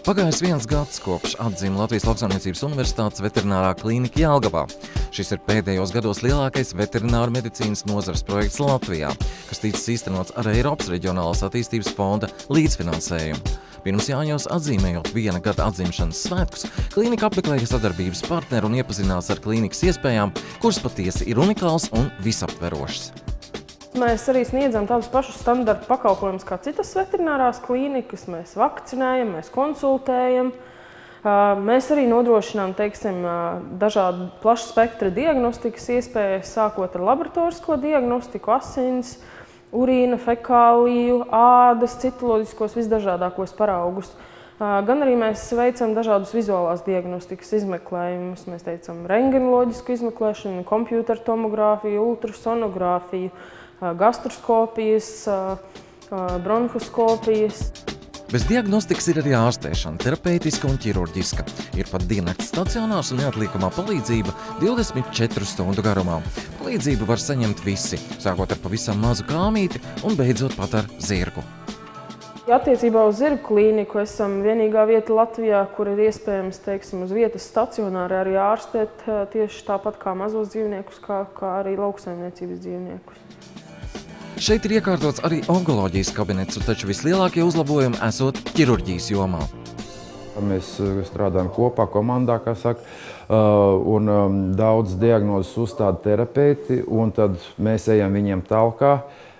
Pagājis 1 gads, kopš atzima Latvijas Lauksaimniecības Universitātes veterinārā klīnika Jelgavā. Šis ir pēdējos gados lielākais veterināru medicīnas nozares projekts Latvijā, kas ticis īstenots ar Eiropas Reģionālās attīstības fonda līdzfinansējumu. Pirms Jāņos atzīmējot 1 gada atzimšanas svētkus, klīnika apmeklēja sadarbības partneru un iepazinās ar klīnikas iespējām, kuras patiesi ir unikāls un visaptverošs. Mēs arī sniedzam tādus pašus standarta pakalpojumus kā citas veterinārās klīnikas. Mēs vakcinējam, mēs konsultējam. Mēs arī nodrošinām, dažādu plašu spektra diagnostikas iespējas, sākot ar laboratorisko diagnostiku, asins, urīna, fekāliju, ādas, citoloģiskos visdažādākos paraugus. Gan arī mēs veicam dažādus vizuālās diagnostikas izmeklējumus. Mēs teicam rengenoloģisku izmeklēšanu, kompjutertomogrāfiju, ultrasonogrāfiju, gastroskopijas, bronhoskopijas. Bez diagnostikas ir arī ārstēšana, terapeitiska un ķirurģiska. Ir pat diennakts stacionārs un neatliekamā palīdzība 24 stundu garumā. Palīdzību var saņemt visi, sākot ar pavisam mazu kāmīti un beidzot pat ar zirgu. Attiecībā uz zirgu klīniku esam vienīgā vieta Latvijā, kur ir iespējams, uz vietas stacionāri arī ārstēt tieši tāpat kā mazos dzīvniekus, kā arī lauksaimniecības dzīvniekus. Šeit ir iekārtots arī onkoloģijas kabinets, taču vislielākie uzlabojumi esot ķirurģijas jomā. Mēs strādājam kopā, komandā, kā saka, un daudz diagnozes uzstāda terapeiti, un tad mēs ejam viņiem talkā.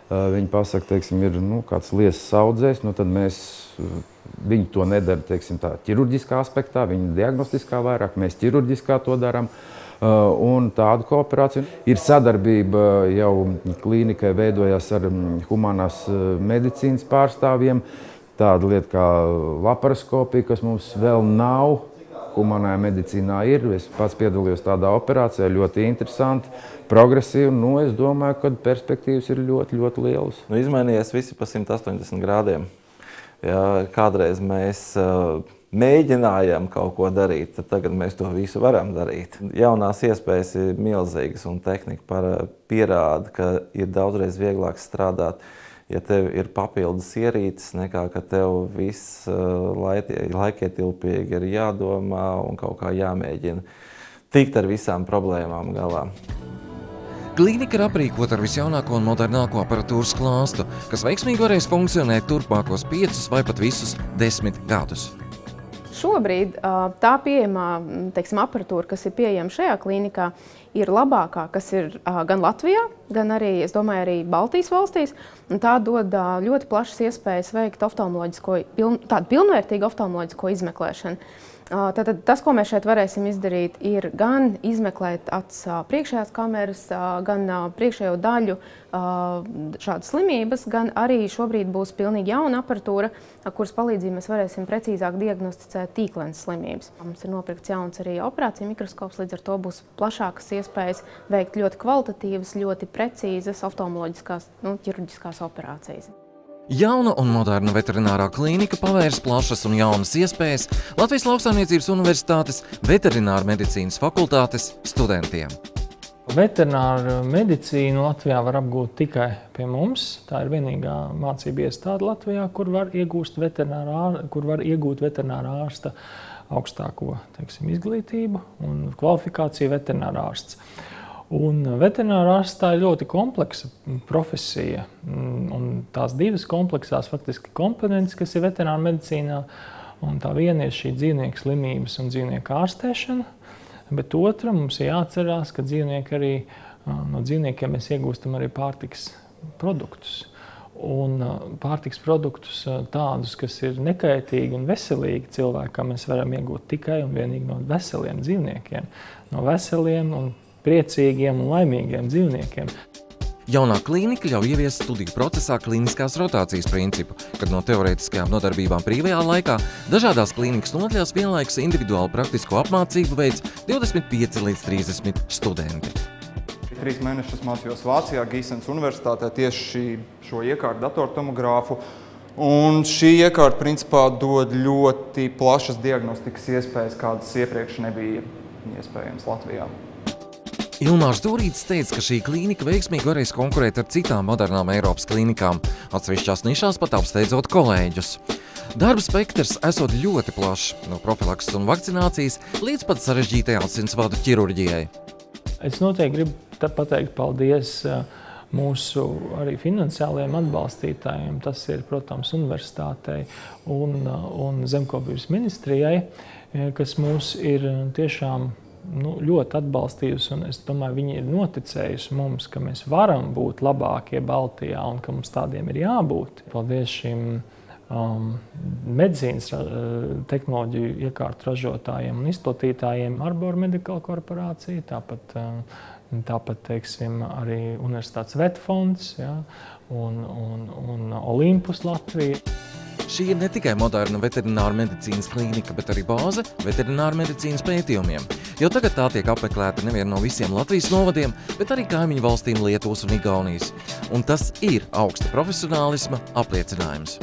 Viņi pasaka, ir kāds liesas audzējs, tad viņi to nedara, tā ķirurģiskā aspektā, viņi diagnostiskā vairāk, mēs ķirurģiskā to darām. Un tādu kooperāciju. Ir sadarbība jau klīnikai veidojās ar humanās medicīnas pārstāvjiem. Tāda lieta kā laparoskopija, kas mums vēl nav, humanajā medicīnā ir. Es pats piedalījos tādā operācijā, ļoti interesanti, progresīvi. Es domāju, ka perspektīvas ir ļoti, ļoti lielas. Izmainījies visi pa 180 grādiem. Ja kādreiz mēs mēģinājām kaut ko darīt, tad tagad mēs to visu varam darīt. Jaunās iespējas ir milzīgas un tehnika pierāda, ka ir daudzreiz vieglāk strādāt, ja tev ir papildus ierīces, nekā ka tev viss laikietilpīgi ir jādomā un kaut kā jāmēģina tikt ar visām problēmām galā. Klīnika ir aprīkota ar visjaunāko un modernāko aparatūras klāstu, kas veiksmīgi varēs funkcionēt turpmākos 5 vai pat visus 10 gadus. Šobrīd tā pieejamā aparatūra, kas ir pieejama šajā klīnikā, ir labākā, kas ir gan Latvijā, gan arī, es domāju, arī Baltijas valstīs. Un tā dod ļoti plašas iespējas veikt tādu pilnvērtīgu oftalmoloģisko izmeklēšanu. Tātad tas, ko mēs šeit varēsim izdarīt, ir gan izmeklēt acis priekšējās kameras, gan priekšējo daļu šādas slimības, gan arī šobrīd būs pilnīgi jauna aparatūra, kuras palīdzību mēs varēsim precīzāk diagnosticēt tīklenes slimības. Mums ir nopirkts jauns arī operāciju mikroskops, līdz ar to būs plašākas iespējas veikt ļoti kvalitatīvas, ļoti precīzas oftalmoloģiskās, ķirurģiskās operācijas. Jauna un moderna veterinārā klīnika pavērs plašas un jaunas iespējas Latvijas Lauksaimniecības Universitātes veterināru medicīnas fakultātes studentiem. Veterināru medicīnu Latvijā var apgūt tikai pie mums. Tā ir vienīgā mācība iestāde Latvijā, kur var iegūt veterinārā ārsta augstāko izglītību un kvalifikāciju veterinārā ārsts. Un veterinārā ārstā ir ļoti kompleksa profesija, un tās divas kompleksās faktiski komponentes, kas ir veterināra medicīnā, un tā viena ir šī dzīvnieku slimības un dzīvnieku ārstēšana, bet otra mums ir jāatcerās, ka no dzīvniekiem mēs iegūstam arī pārtikas produktus. Un pārtikas produktus tādus, kas ir nekaitīgi un veselīgi cilvēkam, mēs varam iegūt tikai un vienīgi no veseliem dzīvniekiem, no veseliem un priecīgiem un laimīgiem dzīvniekiem. Jaunā klīnika ļauj ieviest studiju procesā klīniskās rotācijas principu, kad no teorētiskajām nodarbībām brīvajā laikā dažādās klīnikas nodaļās vienlaikus individuālu praktisko apmācību veids 25 līdz 30 studenti. 3 mēnešus mācījos Vācijā, Gīsenes universitātē tieši šo iekārtu datortomogrāfu. Un šī iekārta principā dod ļoti plašas diagnostikas iespējas, kādas iepriekš nebija iespējams Latvijā. Ilmārs Dūrītis teica, ka šī klīnika veiksmīgi varēs konkurēt ar citām modernām Eiropas klīnikām, atsevišķās nišās pat apsteidzot kolēģus. Darba spektrs esot ļoti plašs, no profilakses un vakcinācijas līdz pat sarežģītajai asinsvadu ķirurģijai. Es noteikti gribu pateikt paldies mūsu arī finansiālajiem atbalstītājiem. Tas ir, protams, universitātei un Zemkopības ministrijai, kas mūs ir tiešām ļoti atbalstījusi, un es domāju, viņi ir noticējuši mums, ka mēs varam būt labākie Baltijā un ka mums tādiem ir jābūt. Paldies šim medicīnas tehnoloģiju iekārtu ražotājiem un izplatītājiem, Arbor Medical korporācija, tāpat teiksim, arī Universitātes Vetfonds, un Olympus Latvija. Šī ir ne tikai moderna veterināra medicīnas klīnika, bet arī bāze veterinārā medicīnas pētījumiem. Jo tagad tā tiek apmeklēta nevien no visiem Latvijas novadiem, bet arī kaimiņu valstīm Lietuvas un Igaunijas. Un tas ir augsta profesionālisma apliecinājums.